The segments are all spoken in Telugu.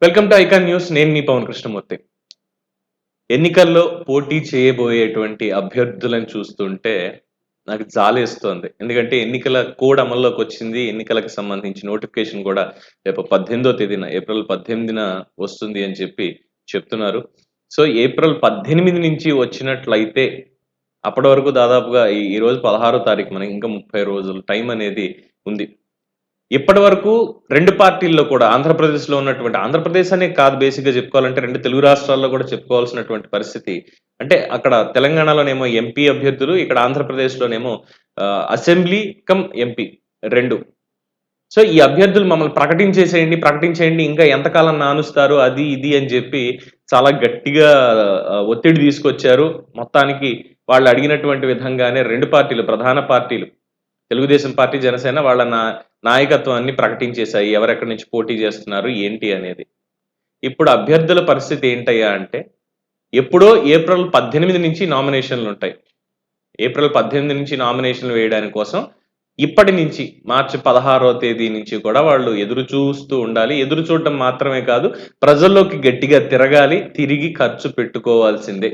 Welcome to icon news. నేను మీ పవన్ కృష్ణమూర్తి. ఎన్నికల్లో పోటీ చేయబోయేటువంటి అభ్యర్థులను చూస్తుంటే నాకు జాలేస్తోంది. ఎందుకంటే ఎన్నికల కోడ్ అమల్లోకి వచ్చింది. ఎన్నికలకు సంబంధించి నోటిఫికేషన్ కూడా రేపు 18వ తేదీన ఏప్రిల్ 18న వస్తుంది అని చెప్పి చెప్తున్నారు. సో, ఏప్రిల్ 18 నుంచి వచ్చినట్లయితే అప్పటి వరకు దాదాపుగా ఈరోజు 16వ తారీఖు, మనకి ఇంకా 30 రోజులు టైం అనేది ఉంది. ఇప్పటివరకు 2 పార్టీల్లో కూడా ఆంధ్రప్రదేశ్‌లో ఉన్నటువంటి, ఆంధ్రప్రదేశ్ అనే కాదు, బేసిక్‌గా చెప్పుకోవాలంటే 2 తెలుగు రాష్ట్రాల్లో కూడా చెప్పుకోవాల్సినటువంటి పరిస్థితి. అంటే అక్కడ తెలంగాణలోనేమో ఎంపీ అభ్యర్థులు, ఇక్కడ ఆంధ్రప్రదేశ్‌లోనేమో అసెంబ్లీ కమ్ ఎంపీ 2. సో, ఈ అభ్యర్థులు మమ్మల్ని ప్రకటించేసేయండి, ప్రకటించేయండి, ఇంకా ఎంతకాలం నానుస్తారు, అది ఇది అని చెప్పి చాలా గట్టిగా ఒత్తిడి తీసుకొచ్చారు. మొత్తానికి వాళ్ళు అడిగినటువంటి విధంగానే 2 పార్టీలు, ప్రధాన పార్టీలు తెలుగుదేశం పార్టీ, జనసేన వాళ్ళ నాయకత్వాన్ని ప్రకటించేశాయి. ఎవరెక్కడి నుంచి పోటీ చేస్తున్నారు, ఏంటి అనేది. ఇప్పుడు అభ్యర్థుల పరిస్థితి ఏంటయ్యా అంటే, ఎప్పుడో ఏప్రిల్ 18 నుంచి నామినేషన్లుంటాయి. ఏప్రిల్ 18 నుంచి నామినేషన్లు వేయడానికి కోసం ఇప్పటి నుంచి మార్చి 16వ తేదీ నుంచి కూడా వాళ్ళు ఎదురు చూస్తూ ఉండాలి. ఎదురు చూడటం మాత్రమే కాదు, ప్రజల్లోకి గట్టిగా తిరగాలి. తిరిగి ఖర్చు పెట్టుకోవాల్సిందే.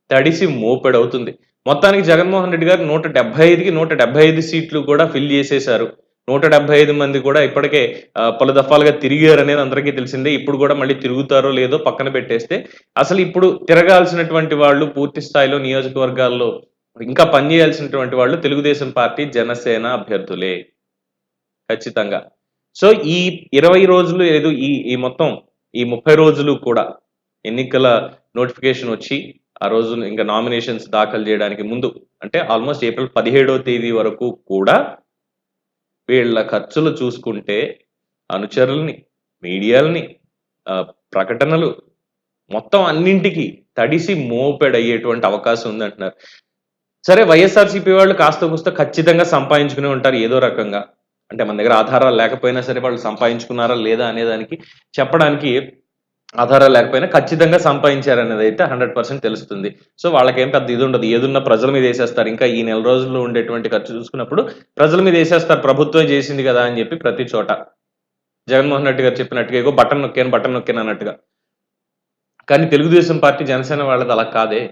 తడిసి మోపెడవుతుంది. మొత్తానికి జగన్మోహన్ రెడ్డి గారు 175కి 175 సీట్లు కూడా ఫిల్ చేసేశారు. 175 మంది కూడా ఇప్పటికే పలు దఫాలుగా తిరిగారనేది అందరికీ తెలిసిందే. ఇప్పుడు కూడా మళ్ళీ తిరుగుతారో లేదో పక్కన పెట్టేస్తే, అసలు ఇప్పుడు తిరగాల్సినటువంటి వాళ్ళు పూర్తి స్థాయిలో నియోజకవర్గాల్లో ఇంకా పనిచేయాల్సినటువంటి వాళ్ళు తెలుగుదేశం పార్టీ, జనసేన అభ్యర్థులే ఖచ్చితంగా. సో, ఈ 20 రోజులు లేదు, ఈ ఈ మొత్తం ఈ 30 రోజులు కూడా ఎన్నికల నోటిఫికేషన్ వచ్చి ఆ రోజు ఇంకా నామినేషన్స్ దాఖలు చేయడానికి ముందు, అంటే ఆల్మోస్ట్ ఏప్రిల్ 17వ తేదీ వరకు కూడా వీళ్ళ ఖర్చులు చూసుకుంటే అనుచరుల్ని, మీడియాల్ని, ప్రకటనలు, మొత్తం అన్నింటికి తడిసి మోపెడయ్యేటువంటి అవకాశం ఉందంటున్నారు. సరే, వైఎస్ఆర్‌సీపీ వాళ్ళు కాస్తో కూస్తో ఖచ్చితంగా సంపాదించుకునే ఉంటారు ఏదో రకంగా. అంటే మన దగ్గర ఆధారాలు లేకపోయినా సరే వాళ్ళు సంపాదించుకున్నారా లేదా అనేదానికి చెప్పడానికి ఆధారాలు లేకపోయినా ఖచ్చితంగా సంపాదించారనేదైతే 100% తెలుస్తుంది. సో, వాళ్ళకేం పెద్ద ఇదుండదు. ఏదున్నా ప్రజల మీద ఏసేస్తారు. ఇంకా ఈ నెల రోజుల్లో ఉండేటువంటి ఖర్చు చూసుకున్నప్పుడు ప్రజల మీద ఏసేస్తారు. ప్రభుత్వమే చేసింది కదా అని చెప్పి ప్రతి చోట. జగన్మోహన్ రెడ్డి గారు చెప్పినట్టుగా ఇగో బటన్ నొక్కాను అన్నట్టుగా. కానీ తెలుగుదేశం పార్టీ, జనసేన వాళ్ళది అలా కాదే.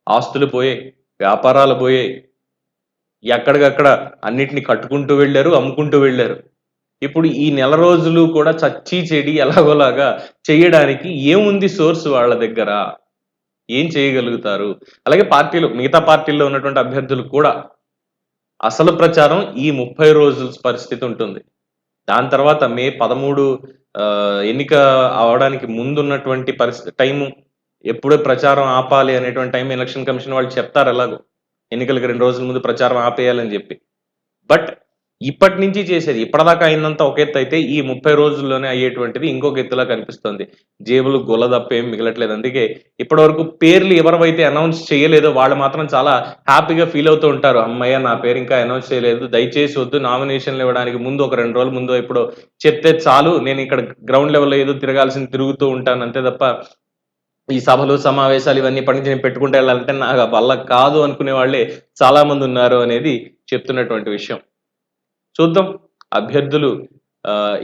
ఆస్తులు పోయాయి, వ్యాపారాలు పోయాయి. ఎక్కడికక్కడ అన్నిటిని కట్టుకుంటూ వెళ్లారు, అమ్ముకుంటూ వెళ్లారు. ఇప్పుడు ఈ నెల రోజులు కూడా చచ్చి చెడి ఎలాగోలాగా చేయడానికి ఏముంది సోర్స్ వాళ్ళ దగ్గర? ఏం చేయగలుగుతారు? అలాగే మిగతా పార్టీల్లో ఉన్నటువంటి అభ్యర్థులు కూడా అసలు ప్రచారం ఈ 30 రోజుల పరిస్థితి ఉంటుంది. దాని తర్వాత మే 13 ఎన్నిక అవ్వడానికి ముందున్నటువంటి టైము, ఎప్పుడు ప్రచారం ఆపాలి అనేటువంటి టైం ఎలక్షన్ కమిషన్ వాళ్ళు చెప్తారు ఎలాగో. ఎన్నికలకి 2 రోజుల ముందు ప్రచారం ఆపేయాలని జెప్పి. బట్ ఇప్పటి నుంచి చేసేది, ఇప్పటిదాకా అయిందంతా ఒక ఎత్తయితే, ఈ 30 రోజుల్లోనే అయ్యేటువంటిది ఇంకొక ఎత్తులా కనిపిస్తుంది. జేబులు గుల్ల తప్ప ఏం మిగలట్లేదు. అందుకే ఇప్పటివరకు పేర్లు ఎవరివైతే అనౌన్స్ చేయలేదో వాళ్ళు మాత్రం చాలా హ్యాపీగా ఫీల్ అవుతూ ఉంటారు. హమ్మయ్య! నా పేరు ఇంకా అనౌన్స్ చేయలేదు. దయచేసి వద్దు, నామినేషన్‌లు ఇవ్వడానికి ముందు ఒక 2 రోజుల ముందో ఎప్పుడో చెప్తే చాలు. నేను ఇక్కడ గ్రౌండ్ లెవెల్‌లో ఏదో తిరగాల్సింది తిరుగుతూ ఉంటాను అంతే తప్ప, ఈ సభలు, సమావేశాలు ఇవన్నీ ఇప్పటి నుంచి నేను పెట్టుకుంటూ వెళ్ళాలంటే నా వల్ల కాదు అనుకునే వాళ్ళే చాలా మంది ఉన్నారు అనేది చెప్తున్నటువంటి విషయం. చూద్దాం. అభ్యర్థులు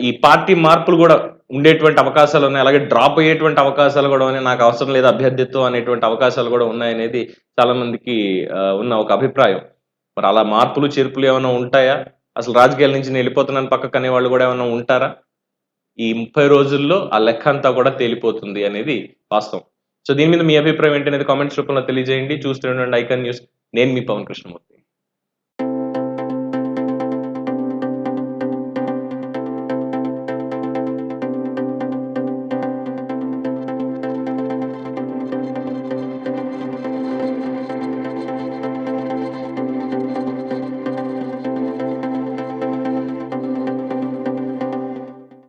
ఈ పార్టీ మార్పులు గూడా ఉండేటువంటి అవకాశాలున్నాయి. అలాగే డ్రాప్ అయ్యేటువంటి అవకాశాలు గూడా ఉన్నాయి. నాకు అవసరం లేదు అభ్యర్థిత్వం అనేటువంటి అవకాశాలు గూడా ఉన్నాయనేది చాలా మందికి ఉన్న ఒక అభిప్రాయం. మరి అలా మార్పులు, చేర్పులు ఏమైనా ఉంటాయా? అసలు రాజకీయాల నుంచి నేనెళ్ళిపోతున్నాను పక్కకనే వాళ్ళు గూడా ఏమైనా ఉంటారా? ఈ 30 రోజుల్లో ఆ లెక్కంతా గూడా తేలిపోతుంది అనేది వాస్తవం. సో, దీని మీద మీ అభిప్రాయం ఏంటనేది కామెంట్స్ రూపంలో తెలియజేయండి. చూస్తూ ఉండండి ఐకాన్ న్యూస్. నేను మీ పవన్ కృష్ణమూర్తి.